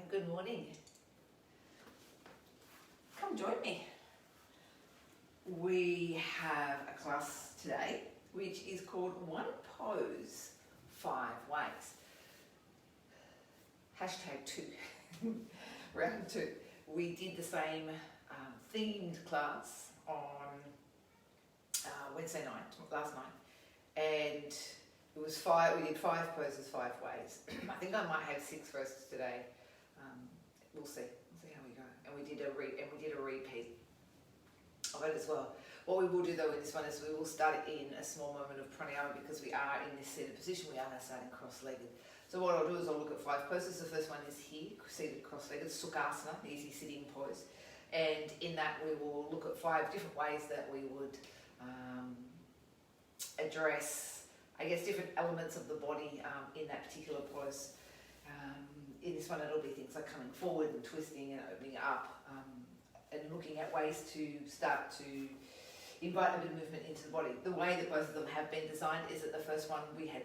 good morning. Come join me. We have a class today which is called One Pose, 5 Ways. #2, round 2. We did the same themed class on Wednesday night, last night, and it was 5. We did 5 poses, 5 ways. I think I might have 6 poses today. We'll see. We'll see how we go. And we did a repeat of it as well. What we will do though in this one is we will start in a small moment of pranayama because we are in this seated position. We are now starting cross-legged. So what I'll do is I'll look at 5 poses. The first one is here, seated cross-legged, Sukhasana, the easy sitting pose. And in that we will look at 5 different ways that we would address, I guess, different elements of the body in that particular pose. In this one it'll be things like coming forward and twisting and opening up and looking at ways to start to invite a bit of movement into the body. The way that both of them have been designed is that the first one we had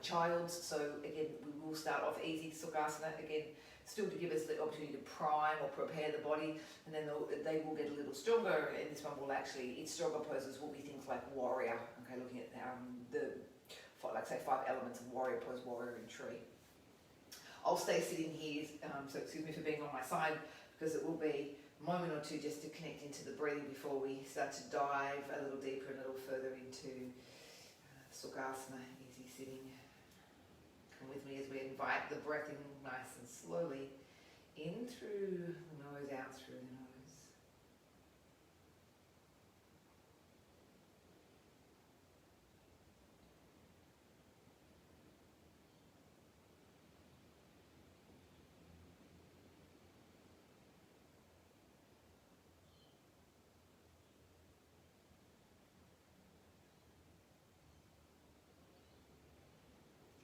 child's, so again we will start off easy, Sukhasana, again still to give us the opportunity to prime or prepare the body, and then they will get a little stronger, and this one will actually, its stronger poses will be things like warrior, okay, looking at like say 5 elements of warrior pose, warrior and tree. I'll stay sitting here, so excuse me for being on my side, because it will be a moment or two just to connect into the breathing before we start to dive a little deeper and a little further into Sukhasana, easy sitting. Come with me as we invite the breath in nice and slowly, in through the nose, out through the nose.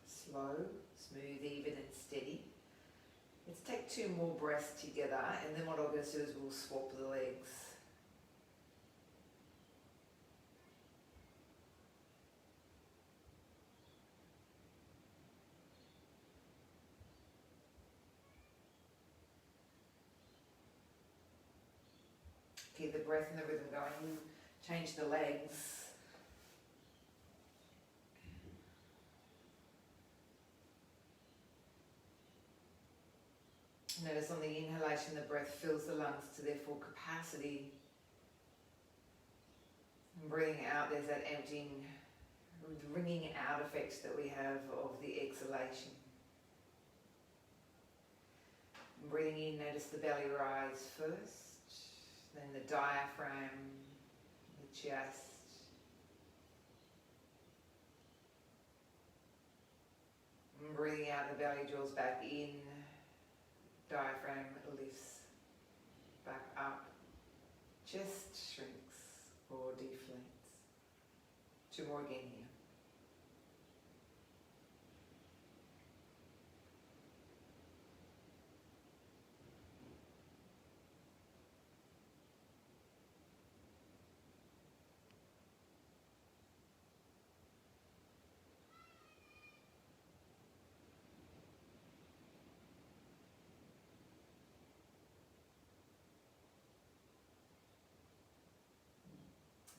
Slow, smooth, even and steady. Let's take 2 more breaths together, and then what I'm going to do is we'll swap the legs. Keep the breath and the rhythm going. Change the legs. Notice on the inhalation, the breath fills the lungs to their full capacity. And breathing out, there's that emptying, wringing out effect that we have of the exhalation. And breathing in, notice the belly rise first, then the diaphragm, the chest. And breathing out, the belly draws back in. Diaphragm lifts back up, chest shrinks or deflates. 2 more again here.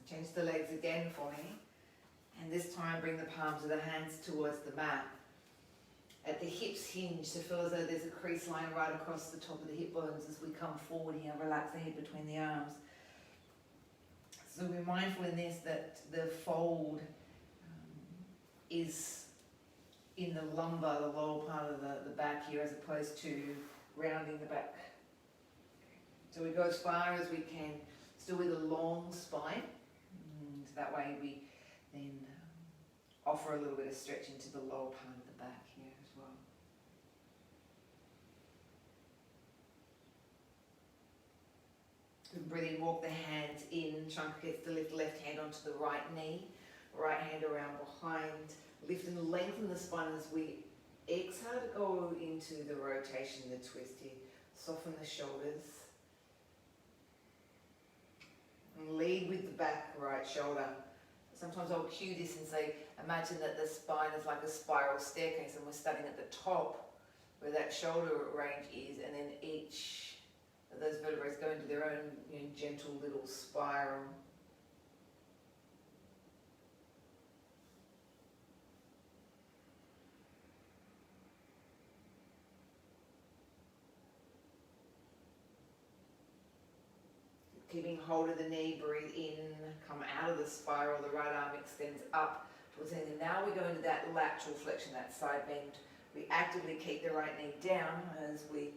Change the legs again for me, and this time bring the palms of the hands towards the mat. At the hips hinge, so feel as though there's a crease line right across the top of the hip bones as we come forward here. Relax the head between the arms. So we're mindful in this that the fold is in the lumbar, the lower part of the back here, as opposed to rounding the back. So we go as far as we can, still with a long spine. That way we then offer a little bit of stretch into the lower part of the back here as well. Good, breathe in, walk the hands in, try and get the left hand onto the right knee, right hand around behind, lift and lengthen the spine as we exhale to go into the rotation, the twist here. Soften the shoulders. And lead with the back right shoulder. Sometimes I'll cue this and say, imagine that the spine is like a spiral staircase and we're starting at the top where that shoulder range is, and then each of those vertebrae go into their own, you know, gentle little spiral. Keeping hold of the knee, breathe in, come out of the spiral, the right arm extends up towards the end. And now we go into that lateral flexion, that side bend. We actively keep the right knee down as we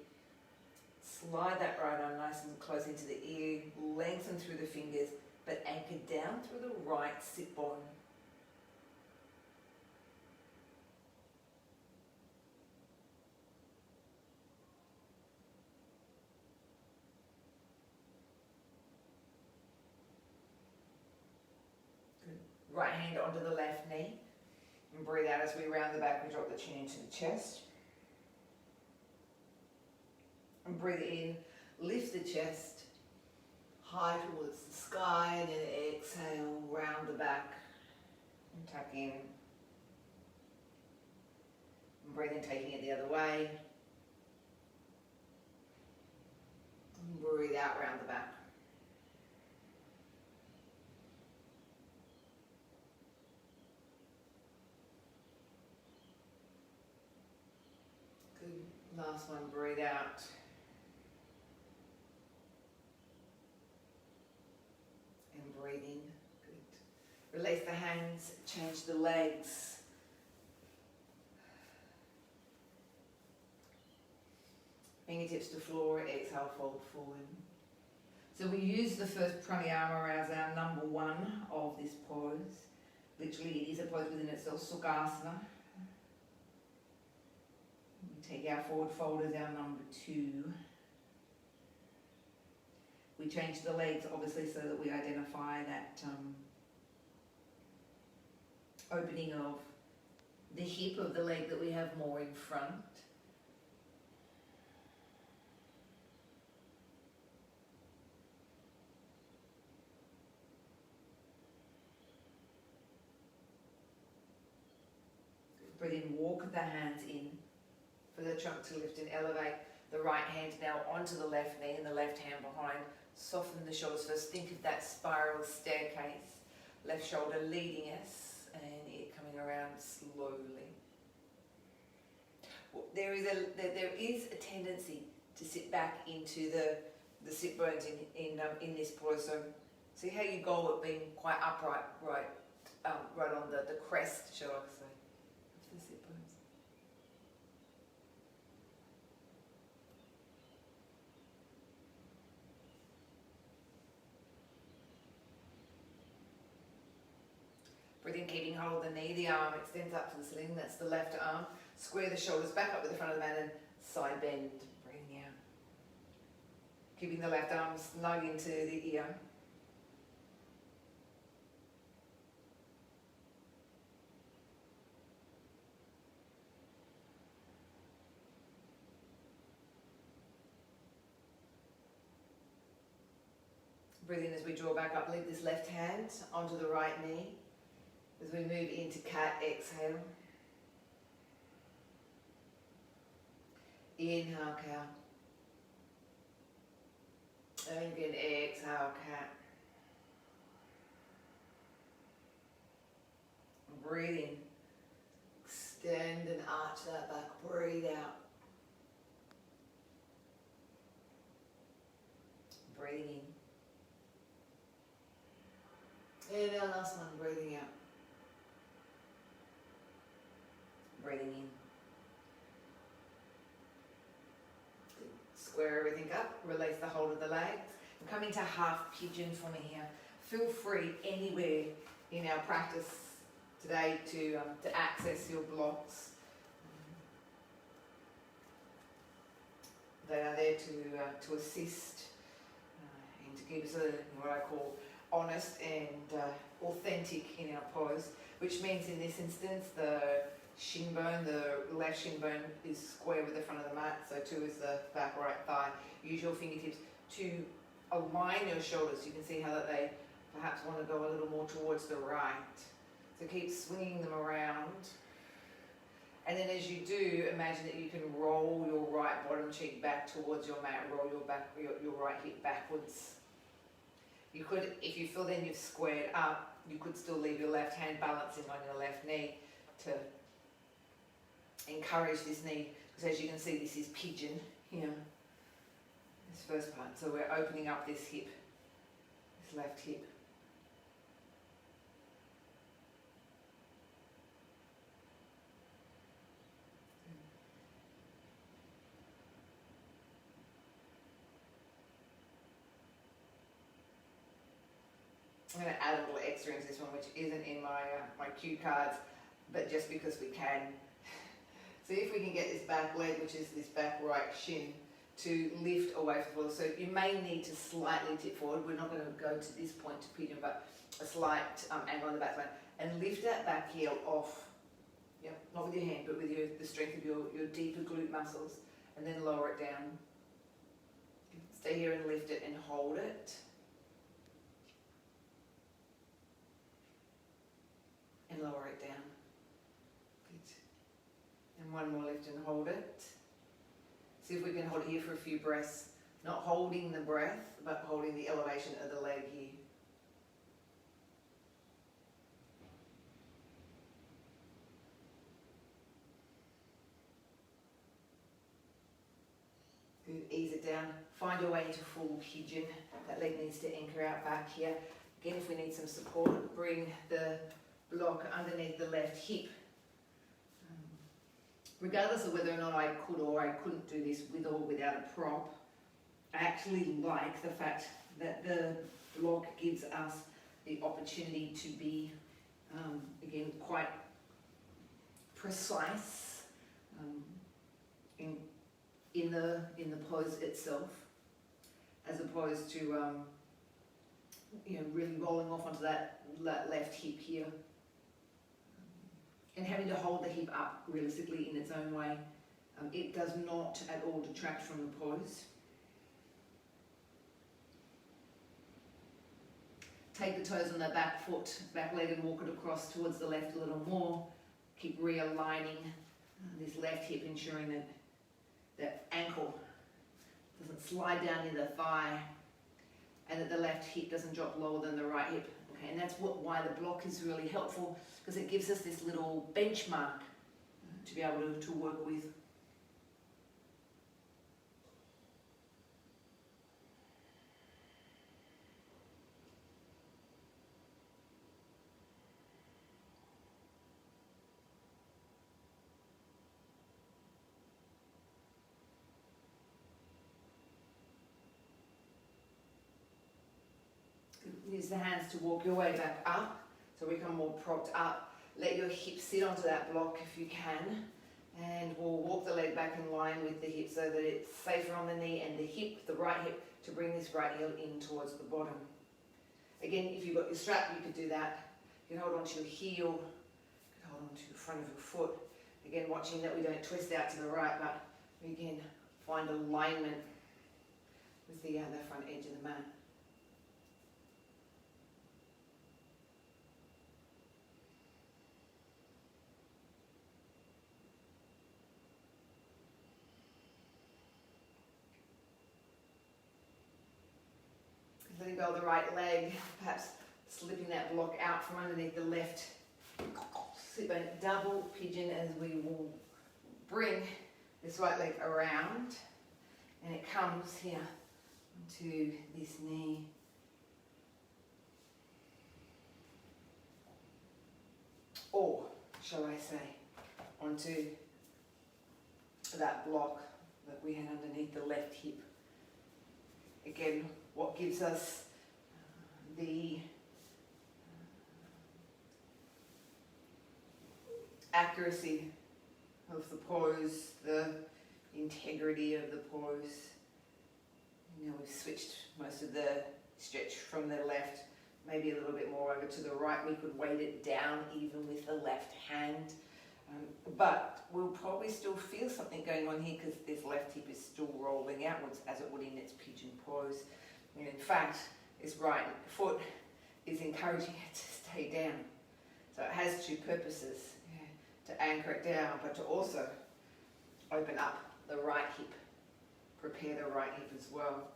slide that right arm nice and close into the ear, lengthen through the fingers, but anchor down through the right sit bone. Right hand onto the left knee, and breathe out as we round the back. We drop the chin into the chest, and breathe in, lift the chest high towards the sky, and then exhale, round the back and tuck in, and breathe in, taking it the other way, and breathe out, round the back. Last one, breathe out. And breathe in. Good. Release the hands, change the legs. Fingertips to floor, exhale, fold forward. So we use the first pranayama as our number one of this pose. Literally, it is a pose within itself, Sukhasana. Take our forward fold as our number two. We change the legs obviously so that we identify that opening of the hip of the leg that we have more in front. Breathe in, walk the hands in. For the trunk to lift and elevate. The right hand now onto the left knee and the left hand behind. Soften the shoulders first. Think of that spiral staircase. Left shoulder leading us and it coming around slowly. There is a tendency to sit back into the sit bones in this pose. So see how you go at being quite upright, right on the crest, shall I say, of the sit bones. Breathe in, keeping hold of the knee, the arm extends up to the ceiling, that's the left arm. Square the shoulders back up to the front of the mat and side bend, breathing out. Keeping the left arm snug into the ear. Breathe in as we draw back up, leave this left hand onto the right knee. As we move into cat, exhale. Inhale, cow. And again, exhale, cat. Breathe in. Extend and arch that back. Breathe out. Breathing in. And our last one, breathing out. Breathing in. Square everything up, release the hold of the legs. I'm coming to half pigeon for me here. Feel free anywhere in our practice today to access your blocks. They are there to assist and to give us what I call honest and authentic in our pose, which means in this instance the shin bone, the left shin bone is square with the front of the mat, so too is the back right thigh. Use your fingertips to align your shoulders. You can see how that they perhaps want to go a little more towards the right. So keep swinging them around And then as you do, imagine that you can roll your right bottom cheek back towards your mat, roll your right hip backwards. You could, if you feel then you've squared up, you could still leave your left hand balancing on your left knee to encourage this knee, because as you can see, this is pigeon here, this first part. So we're opening up this hip, this left hip. I'm going to add a little extra into this one, which isn't in my cue cards, but just because we can. See if we can get this back leg, which is this back right shin, to lift away from the floor. So you may need to slightly tip forward. We're not going to go to this point to pigeon, but a slight angle on the back line. And lift that back heel off. Yep, not with your hand, but with the strength of your deeper glute muscles. And then lower it down. Stay here and lift it and hold it. And lower it down. Good. And one more lift and hold it. See if we can hold it here for a few breaths. Not holding the breath, but holding the elevation of the leg here. Good. Ease it down. Find your way into full pigeon. That leg needs to anchor out back here. Again, if we need some support, bring the block underneath the left hip. Regardless of whether or not I could or I couldn't do this with or without a prop, I actually like the fact that the block gives us the opportunity to be, again, quite precise in the pose itself, as opposed to really rolling off onto that left hip here. And having to hold the hip up realistically in its own way. It does not at all detract from the pose. Take the toes on the back foot, back leg, and walk it across towards the left a little more. Keep realigning this left hip, ensuring that that ankle doesn't slide down in the thigh and that the left hip doesn't drop lower than the right hip. Okay, and that's why the block is really helpful, because it gives us this little benchmark to be able to work with. Use the hands to walk your way back up, so we become more propped up. Let your hips sit onto that block if you can, and we'll walk the leg back in line with the hip so that it's safer on the knee and the hip, the right hip, to bring this right heel in towards the bottom. Again, if you've got your strap, you could do that. You can hold onto your heel, you can hold onto the front of your foot. Again, watching that we don't twist out to the right, but we again find alignment with the front edge of the mat. Letting go of the right leg, perhaps slipping that block out from underneath the left. Sit back, double pigeon, as we will bring this right leg around, and it comes here onto this knee. Or, shall I say, onto that block that we had underneath the left hip. Again, what gives us the accuracy of the pose, the integrity of the pose. Now we've switched most of the stretch from the left, maybe a little bit more over to the right. We could weight it down even with the left hand. But we'll probably still feel something going on here because this left hip is still rolling outwards as it would in its pigeon pose. And in fact, this right foot is encouraging it to stay down. So it has two purposes. to anchor it down, but to also open up the right hip, prepare the right hip as well.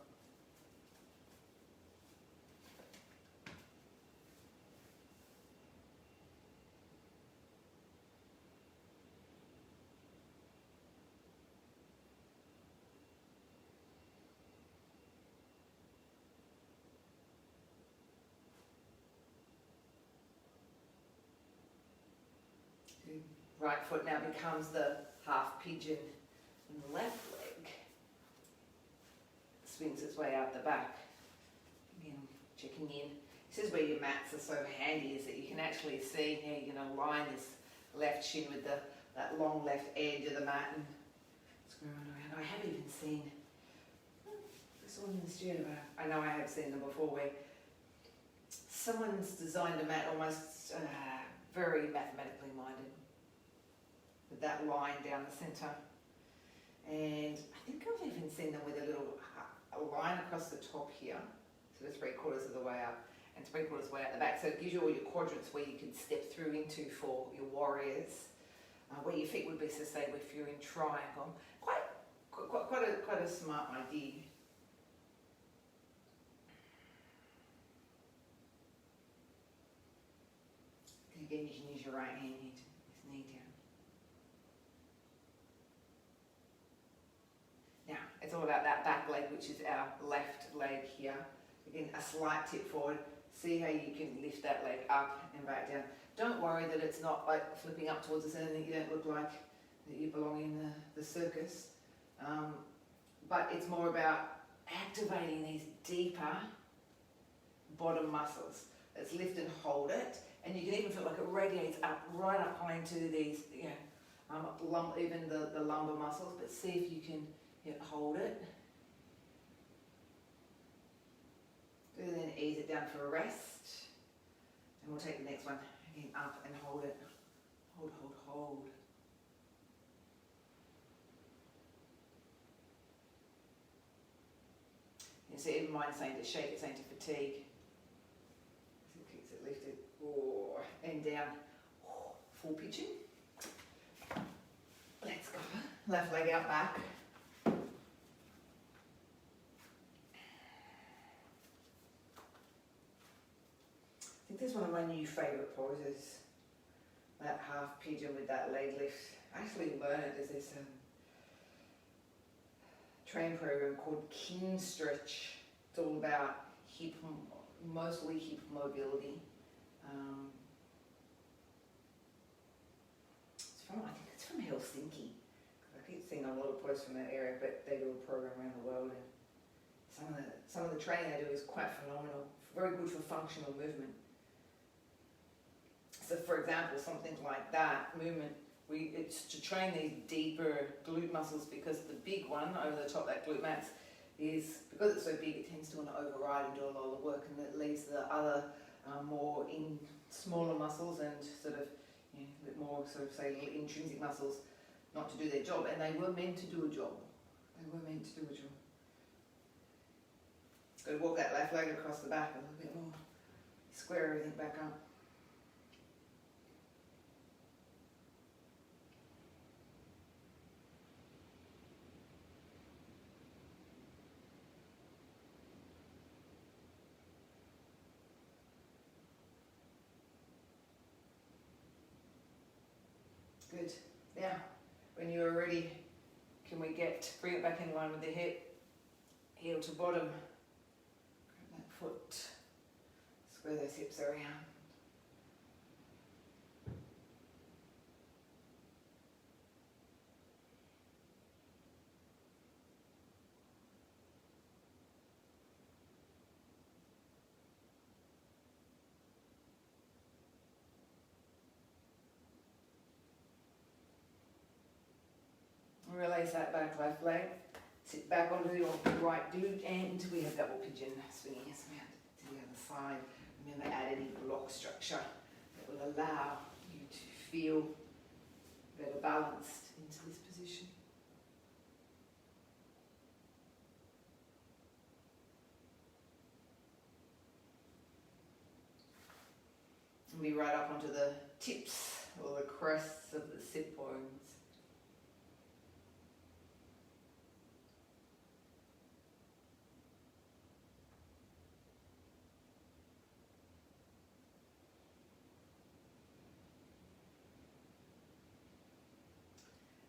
Right foot now becomes the half pigeon, and the left leg swings its way out the back. Again, checking in. This is where your mats are so handy, is that you can actually see how you're going to line this left shin with that long left edge of the mat and screwing around. I have even seen this one in the studio, but I know I have seen them before, where someone's designed a mat almost very mathematically minded, with that line down the centre. And I think I've even seen them with a little line across the top here, sort of 3/4 of the way up and 3/4 way out the back. So it gives you all your quadrants where you can step through into for your warriors, where your feet would be, so say if you're in triangle. Quite a smart idea. And again, you can use your right hand here to this knee down. Now, it's all about that back leg, which is our left leg here. Again, a slight tip forward. See how you can lift that leg up and back down. Don't worry that it's not like flipping up towards the center, that you don't look like that you belong in the circus. But it's more about activating these deeper bottom muscles. Let's lift and hold it. And you can even feel like it radiates up, right up high into these, even the lumbar muscles. But see if you can hold it. And then ease it down for a rest. And we'll take the next one again up and hold it. Hold, hold, hold. You see, even mine saying to shake, it's saying to fatigue. So it keeps it lifted. Oh, and down. Oh, full pigeon. Let's go. Left leg out back. I think this is one of my new favourite poses. That half pigeon with that leg lift. I actually learned it as this training program called Kin Stretch. It's all about mostly hip mobility. I think it's from Helsinki. I keep seeing a lot of posts from that area, but they do a program around the world, and some of the training they do is quite phenomenal. Very good for functional movement. So, for example, something like that movement, it's to train these deeper glute muscles, because the big one over the top, that glute max, is because it's so big, it tends to want to override and do a lot of the work, and it leaves the other more in smaller muscles and sort of a bit more sort of say intrinsic muscles not to do their job, and they were meant to do a job. They were meant to do a job. Got to walk that left leg across the back a little bit more. Square everything back up. Good. Now, when you are ready, can we bring it back in line with the hip, heel to bottom, grab that foot, square those hips around. Release that back left leg. Sit back onto your right glute, and we have double pigeon, swinging us around to the other side. Remember, add any block structure that will allow you to feel better balanced into this position. And be right up onto the tips or the crests of the sit bones.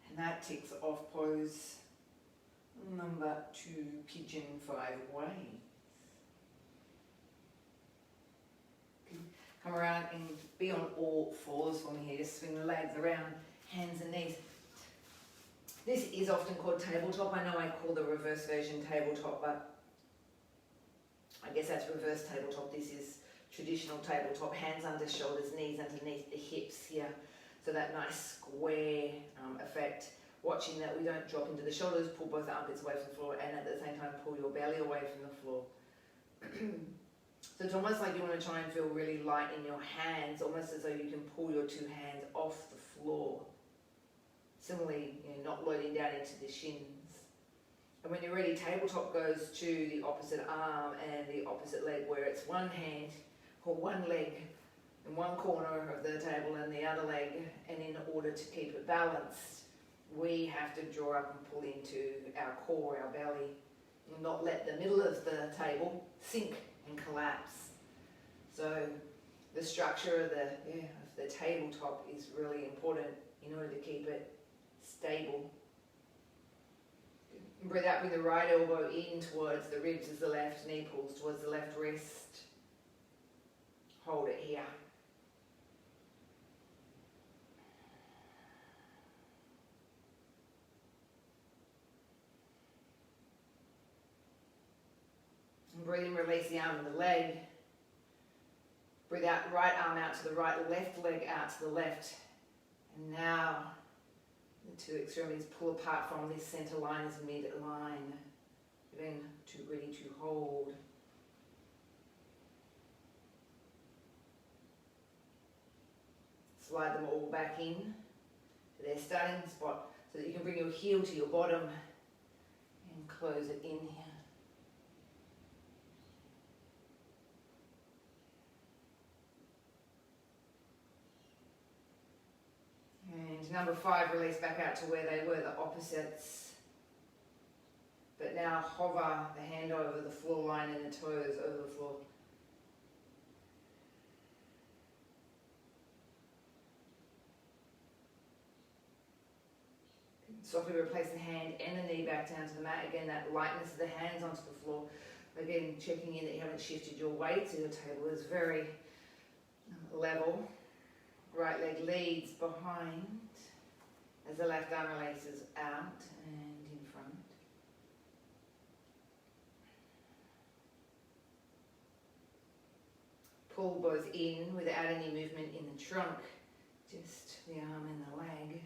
And that ticks off pose number 2, pigeon 5 ways. Come around and be on all fours for me here. Just swing the legs around, hands and knees. This is often called tabletop. I know I call the reverse version tabletop, but I guess that's reverse tabletop. This is traditional tabletop. Hands under shoulders, knees underneath the hips here. So that nice square effect. Watching that we don't drop into the shoulders, pull both armpits away from the floor, and at the same time pull your belly away from the floor. So it's almost like you want to try and feel really light in your hands, almost as though you can pull your 2 hands off the floor. Similarly, not loading down into the shins. And when you're ready, tabletop goes to the opposite arm and the opposite leg, where it's one hand or one leg in one corner of the table and the other leg. And in order to keep it balanced, we have to draw up and pull into our core, our belly, and not let the middle of the table sink and collapse. So the structure of the tabletop is really important in order to keep it stable. Breathe out with the right elbow in towards the ribs as the left knee pulls towards the left wrist. Hold it here. Breathe in, release the arm and the leg. Breathe out, right arm out to the right, left leg out to the left. And now the 2 extremities pull apart from this center line as mid-line. Then ready to hold. Slide them all back in to their starting spot so that you can bring your heel to your bottom and close it in here. And number 5, release back out to where they were, the opposites. But now hover the hand over the floor line and the toes over the floor. Softly replace the hand and the knee back down to the mat. Again, that lightness of the hands onto the floor. Again, checking in that you haven't shifted your weight, so your table is very level. Right leg leads behind as the left arm releases out and in front. Pull both in without any movement in the trunk, just the arm and the leg.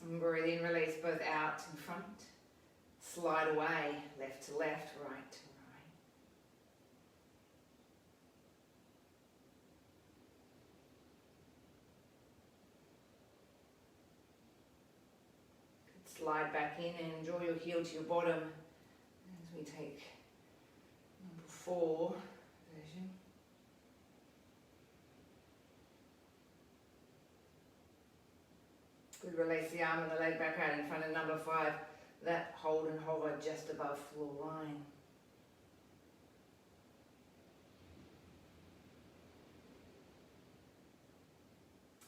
And breathe in, release both out in front. Slide away, left to left, right to right. Slide back in and draw your heel to your bottom as we take number 4 version. Good, release the arm and the leg back out in front of number 5. That hold and hover just above floor line.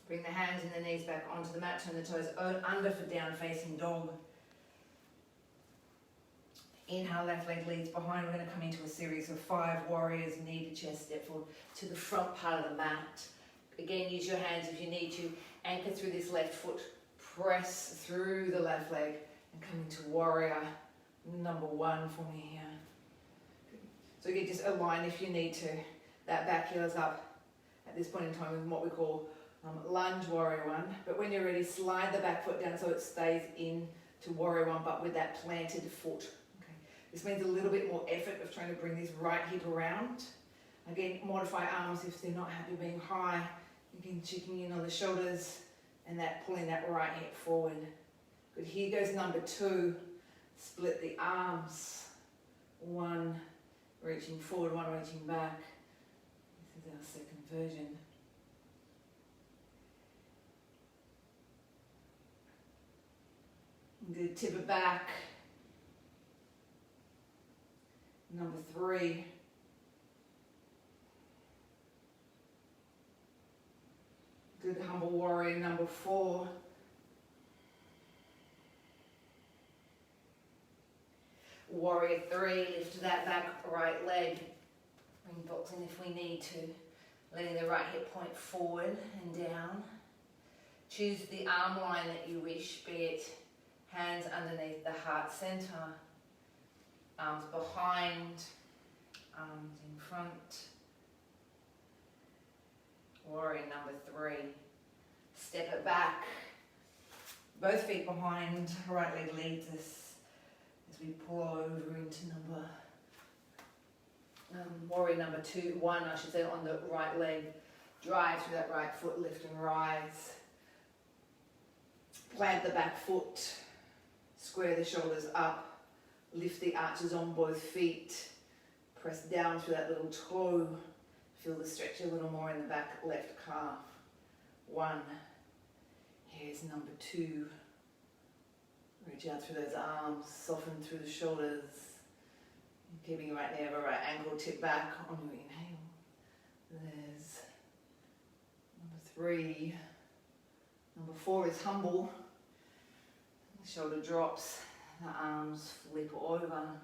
Bring the hands and the knees back onto the mat, turn the toes under for down facing dog. Inhale, left leg leads behind. We're going to come into a series of 5 warriors, knee to chest, step forward to the front part of the mat. Again, use your hands if you need to. Anchor through this left foot, press through the left leg. And come into warrior number 1 for me here. So you can just align if you need to. That back heel is up at this point in time with what we call lunge warrior 1. But when you're ready, slide the back foot down so it stays in to warrior 1, but with that planted foot. Okay. This means a little bit more effort of trying to bring this right hip around. Again, modify arms if they're not happy being high. Again, checking in on the shoulders and that pulling that right hip forward. Good, here goes number 2. Split the arms. 1, reaching forward, one reaching back. This is our second version. Good, tip it back. Number 3. Good, humble warrior, number 4. Warrior 3, lift that back right leg. Bring box in if we need to. Letting the right hip point forward and down. Choose the arm line that you wish, be it hands underneath the heart center, arms behind, arms in front. Warrior number 3. Step it back. Both feet behind, right leg leads us as we pull over into warrior number 1, I should say, on the right leg. Drive through that right foot, lift and rise. Plant the back foot, square the shoulders up, lift the arches on both feet, press down through that little toe, feel the stretch a little more in the back left calf. 1, here's number 2, reach out through those arms, soften through the shoulders, keeping your right knee over right ankle, tip back on your inhale. There's number 3. Number 4 is humble. The shoulder drops, the arms flip over.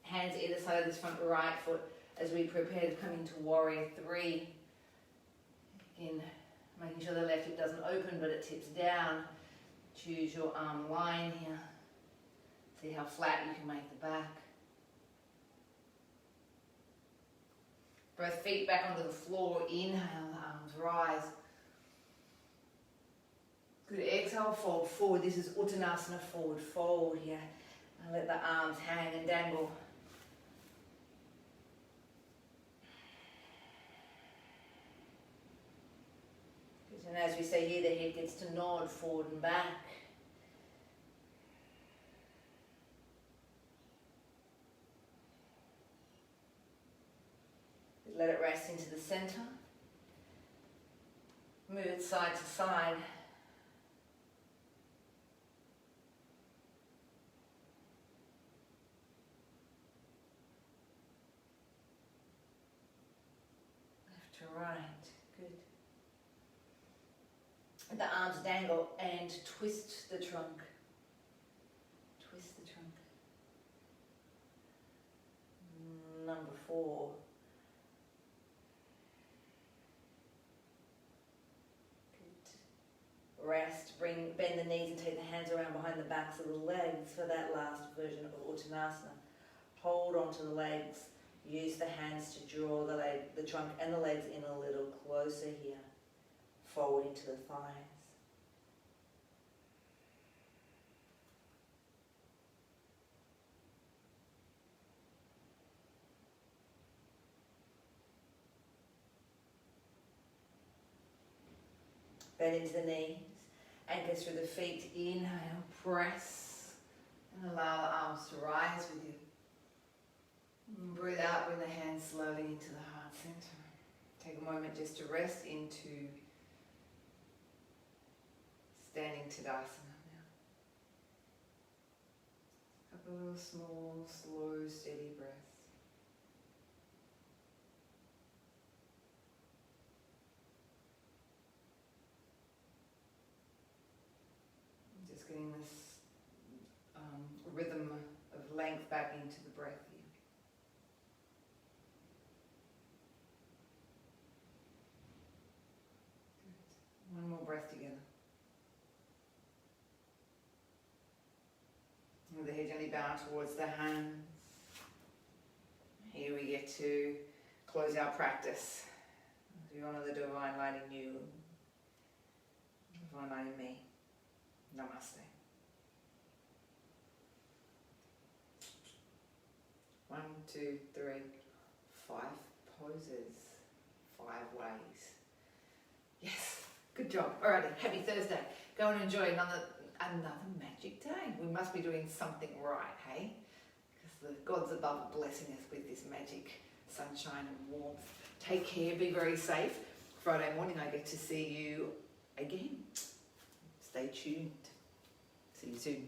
Hands either side of this front right foot as we prepare to come into warrior 3. Again, making sure the left hip doesn't open but it tips down. Choose your arm line here. See how flat you can make the back. Both feet back onto the floor. Inhale, the arms rise. Good, exhale, fold forward. This is Uttanasana, forward fold here. And let the arms hang and dangle. Good, and as we say here, the head gets to nod forward and back. Let it rest into the center. Move it side to side. Left to right. Good. And the arms dangle and twist the trunk. Twist the trunk. Number 4. Rest, bend the knees and take the hands around behind the backs of the legs for that last version of Uttanasana. Hold onto the legs, use the hands to draw the trunk and the legs in a little closer here. Forward into the thighs. Bend into the knees. Anchor through the feet, inhale, press, and allow the arms to rise with you. And breathe out, bring the hands slowly into the heart center. Take a moment just to rest into standing Tadasana now. A couple of small, slow, steady breaths. Getting this rhythm of length back into the breath here. Good. One more breath together. With the head gently bow towards the hands. Here we get to close our practice. We honour the divine light in you, divine light in me. Namaste. 1, 2, 3, 5 poses, 5 ways. Yes, good job. Alrighty, happy Thursday. Go and enjoy another another magic day. We must be doing something right, hey? Because the gods above are blessing us with this magic sunshine and warmth. Take care, be very safe. Friday morning I get to see you again. Stay tuned. See you soon.